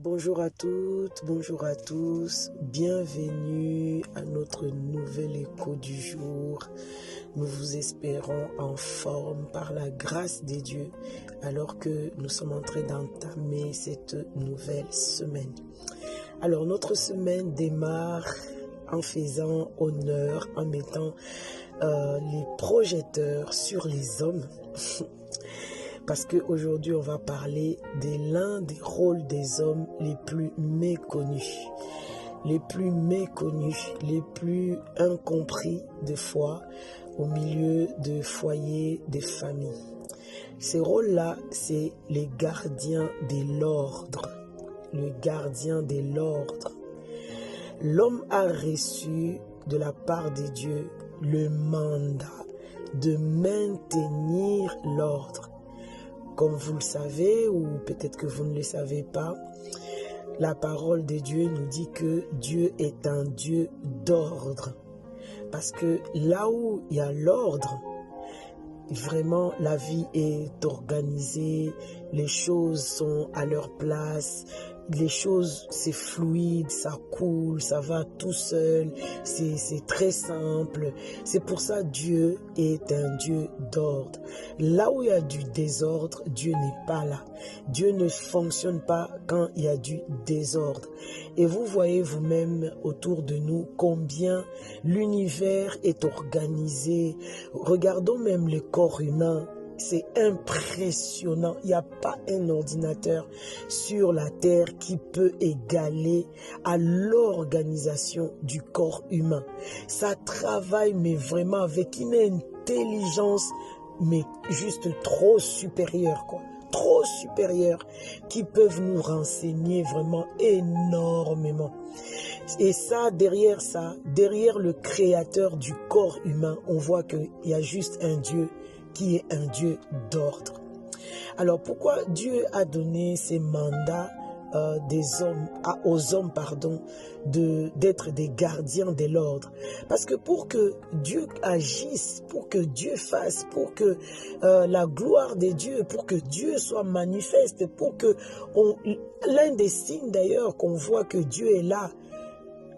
Bonjour à toutes, bonjour à tous, bienvenue à notre nouvel écho du jour. Nous vous espérons en forme par la grâce des dieux alors que nous sommes en train d'entamer cette nouvelle semaine. Alors notre semaine démarre en faisant honneur, en mettant les projecteurs sur les hommes. Parce qu'aujourd'hui, on va parler de l'un des rôles des hommes les plus méconnus, les plus incompris de fois au milieu de foyers, des familles. Ces rôles-là, c'est les gardiens de l'ordre. Le gardien de l'ordre. L'homme a reçu de la part de Dieu le mandat de maintenir l'ordre. Comme vous le savez, ou peut-être que vous ne le savez pas, la parole de Dieu nous dit que Dieu est un Dieu d'ordre. Parce que là où il y a l'ordre, vraiment la vie est organisée, les choses sont à leur place, les choses c'est fluide, ça coule, ça va tout seul, c'est très simple. C'est pour ça Dieu est un Dieu d'ordre. Là où il y a du désordre, Dieu n'est pas là. Dieu ne fonctionne pas quand il y a du désordre. Et vous voyez vous-même autour de nous combien l'univers est organisé. Regardons même le corps humain. C'est impressionnant. Il n'y a pas un ordinateur sur la terre qui peut égaler à l'organisation du corps humain. Ça travaille, mais vraiment avec une intelligence, mais juste trop supérieure, quoi. Trop supérieure, qui peuvent nous renseigner vraiment énormément. Et ça, derrière le créateur du corps humain, on voit qu'il y a juste un Dieu qui est un Dieu d'ordre. Alors pourquoi Dieu a donné ces mandats aux hommes d'être des gardiens de l'ordre? Parce que pour que Dieu agisse, pour que Dieu fasse, pour que la gloire de Dieu, pour que Dieu soit manifeste, l'un des signes d'ailleurs qu'on voit que Dieu est là,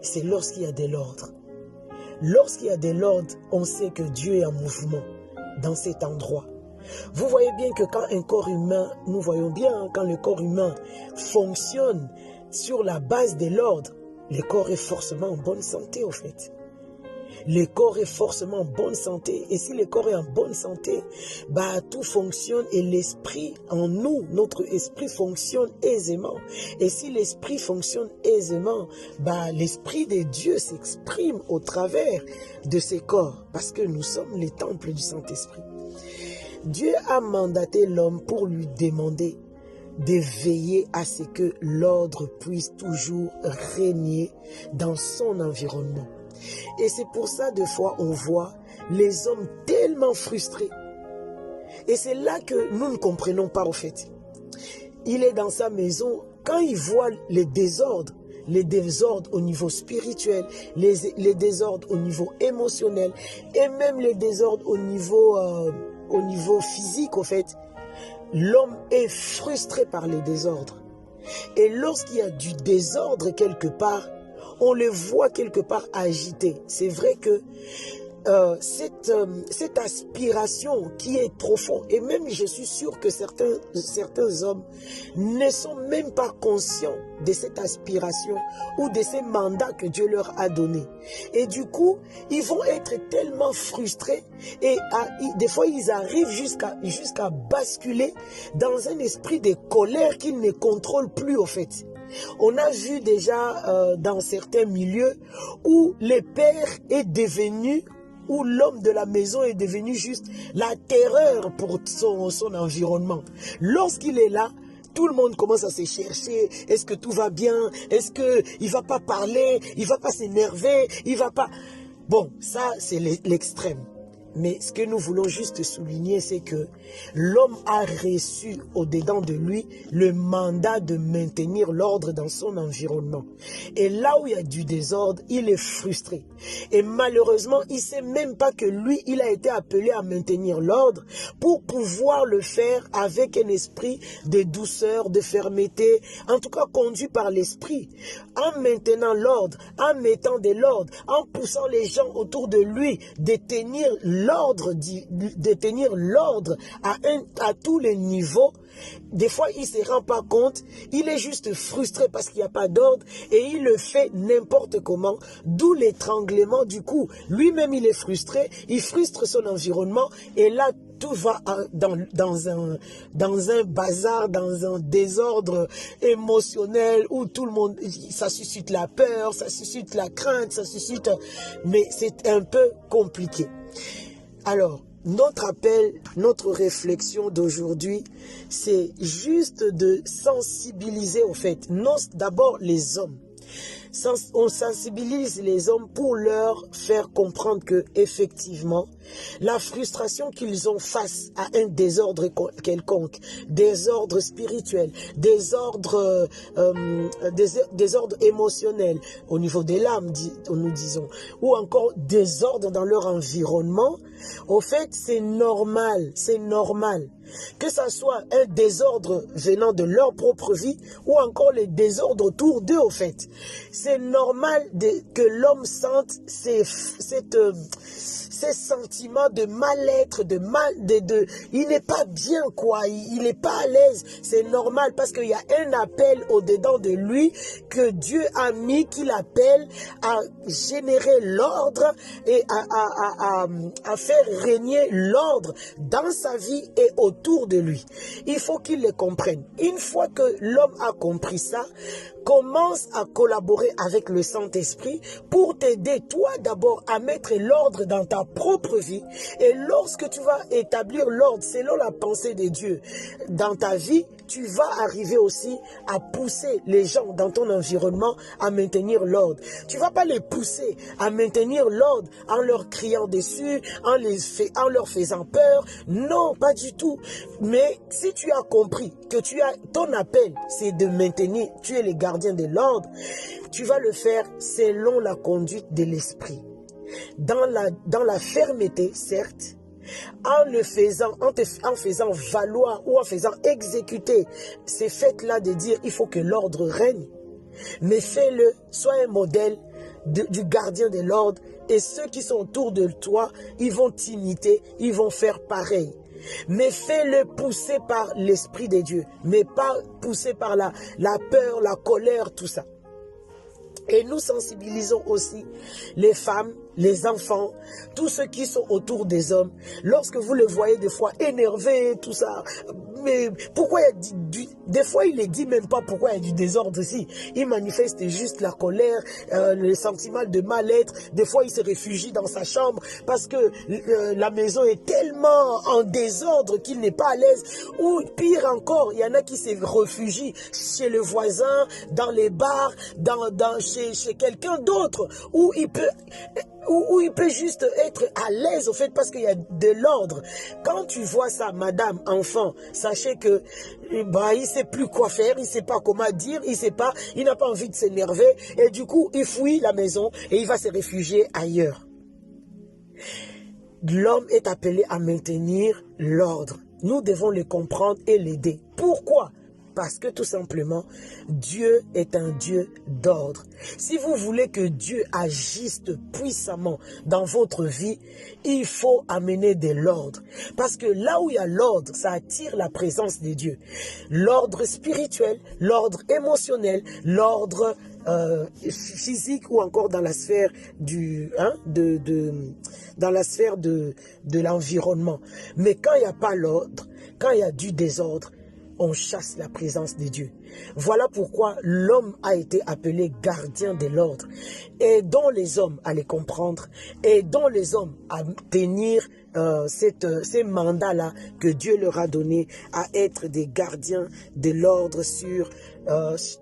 c'est lorsqu'il y a de l'ordre. Lorsqu'il y a de l'ordre, on sait que Dieu est en mouvement dans cet endroit. Vous voyez bien que quand un corps humain, nous voyons bien, quand le corps humain fonctionne sur la base de l'ordre, le corps est forcément en bonne santé au fait. Le corps est forcément en bonne santé. Et si le corps est en bonne santé, tout fonctionne et l'esprit en nous, notre esprit fonctionne aisément. Et si l'esprit fonctionne aisément, l'esprit de Dieu s'exprime au travers de ces corps. Parce que nous sommes les temples du Saint-Esprit. Dieu a mandaté l'homme pour lui demander de veiller à ce que l'ordre puisse toujours régner dans son environnement. Et c'est pour ça, des fois, on voit les hommes tellement frustrés. Et c'est là que nous ne comprenons pas, au fait. Il est dans sa maison, quand il voit les désordres au niveau spirituel, les désordres au niveau émotionnel, et même les désordres au niveau physique, au fait, l'homme est frustré par les désordres. Et lorsqu'il y a du désordre quelque part, on le voit quelque part agité. C'est vrai que cette aspiration qui est profonde, et même je suis sûr que certains hommes ne sont même pas conscients de cette aspiration ou de ces mandats que Dieu leur a donnés. Et du coup, ils vont être tellement frustrés et des fois ils arrivent jusqu'à basculer dans un esprit de colère qu'ils ne contrôlent plus au fait. On a vu déjà dans certains milieux où le père est devenu, où l'homme de la maison est devenu juste la terreur pour son environnement. Lorsqu'il est là, tout le monde commence à se chercher. Est-ce que tout va bien? Est-ce qu'il ne va pas parler? Il ne va pas s'énerver? Il va pas... Bon, ça c'est l'extrême. Mais ce que nous voulons juste souligner, c'est que l'homme a reçu au-dedans de lui le mandat de maintenir l'ordre dans son environnement. Et là où il y a du désordre, il est frustré. Et malheureusement, il ne sait même pas que lui, il a été appelé à maintenir l'ordre pour pouvoir le faire avec un esprit de douceur, de fermeté, en tout cas conduit par l'esprit. En maintenant l'ordre, en mettant de l'ordre, en poussant les gens autour de lui, de tenir l'ordre à tous les niveaux. Des fois, il ne se rend pas compte, il est juste frustré parce qu'il n'y a pas d'ordre et il le fait n'importe comment, d'où l'étranglement du coup. Lui-même, il est frustré, il frustre son environnement et là, tout va dans un bazar, dans un désordre émotionnel où tout le monde, ça suscite la peur, ça suscite la crainte, ça suscite... Mais c'est un peu compliqué. Alors, notre appel, notre réflexion d'aujourd'hui, c'est juste de sensibiliser au fait, d'abord les hommes. On sensibilise les hommes pour leur faire comprendre que effectivement la frustration qu'ils ont face à un désordre quelconque, désordre spirituel, désordre émotionnel au niveau de l'âme, nous disons, ou encore désordre dans leur environnement, au fait c'est normal, que ça soit un désordre venant de leur propre vie ou encore les désordres autour d'eux, au fait. C'est normal que l'homme sente ces sentiments de mal-être, il n'est pas bien, quoi, il n'est pas à l'aise. C'est normal parce qu'il y a un appel au-dedans de lui que Dieu a mis, qu'il appelle à générer l'ordre et à faire régner l'ordre dans sa vie et autour de lui. Il faut qu'il le comprenne. Une fois que l'homme a compris ça, commence à collaborer avec le Saint-Esprit pour t'aider, toi d'abord, à mettre l'ordre dans ta propre vie. Et lorsque tu vas établir l'ordre selon la pensée de Dieu dans ta vie, tu vas arriver aussi à pousser les gens dans ton environnement à maintenir l'ordre. Tu ne vas pas les pousser à maintenir l'ordre en leur criant dessus, en leur faisant peur. Non, pas du tout. Mais si tu as compris que ton appel, c'est de maintenir, tu es le gardien de l'ordre, tu vas le faire selon la conduite de l'esprit. Dans la fermeté, certes, en faisant valoir ou en faisant exécuter ces faits-là de dire il faut que l'ordre règne. Mais fais-le, sois un modèle du gardien de l'ordre et ceux qui sont autour de toi, ils vont t'imiter, ils vont faire pareil. Mais fais-le pousser par l'Esprit de Dieu, mais pas pousser par la peur, la colère, tout ça. Et nous sensibilisons aussi les femmes, les enfants, tous ceux qui sont autour des hommes. Lorsque vous le voyez des fois énervé, tout ça, mais pourquoi il y a des fois il ne dit même pas pourquoi il y a du désordre ici. Il manifeste juste la colère, le sentiment de mal-être. Des fois il se réfugie dans sa chambre parce que la maison est tellement en désordre qu'il n'est pas à l'aise. Ou pire encore, il y en a qui se réfugient chez le voisin, dans les bars, chez quelqu'un d'autre, où il peut juste être à l'aise au fait parce qu'il y a de l'ordre. Quand tu vois ça, madame, enfant, sachez que il ne sait plus quoi faire, il ne sait pas comment dire, il n'a pas envie de s'énerver et du coup, il fuit la maison et il va se réfugier ailleurs. L'homme est appelé à maintenir l'ordre. Nous devons le comprendre et l'aider. Pourquoi ? Parce que tout simplement, Dieu est un Dieu d'ordre. Si vous voulez que Dieu agisse puissamment dans votre vie, il faut amener de l'ordre. Parce que là où il y a l'ordre, ça attire la présence de Dieu. L'ordre spirituel, l'ordre émotionnel, l'ordre physique ou encore dans la sphère dans la sphère de l'environnement. Mais quand il n'y a pas l'ordre, quand il y a du désordre, on chasse la présence de Dieu. Voilà pourquoi l'homme a été appelé gardien de l'ordre. Aidons les hommes à les comprendre, aidons les hommes à tenir ces mandats-là que Dieu leur a donné à être des gardiens de l'ordre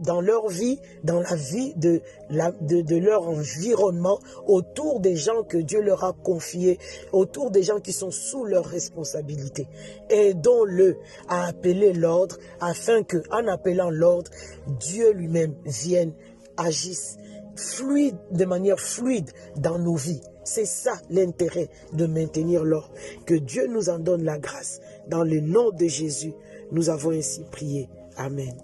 dans leur vie, dans la vie de leur environnement, autour des gens que Dieu leur a confiés, autour des gens qui sont sous leur responsabilité. Aidons-le à appeler l'ordre, afin que, en appelant l'ordre, Dieu lui-même vienne, agisse de manière fluide dans nos vies. C'est ça l'intérêt de maintenir l'ordre. Que Dieu nous en donne la grâce. Dans le nom de Jésus, nous avons ainsi prié. Amen.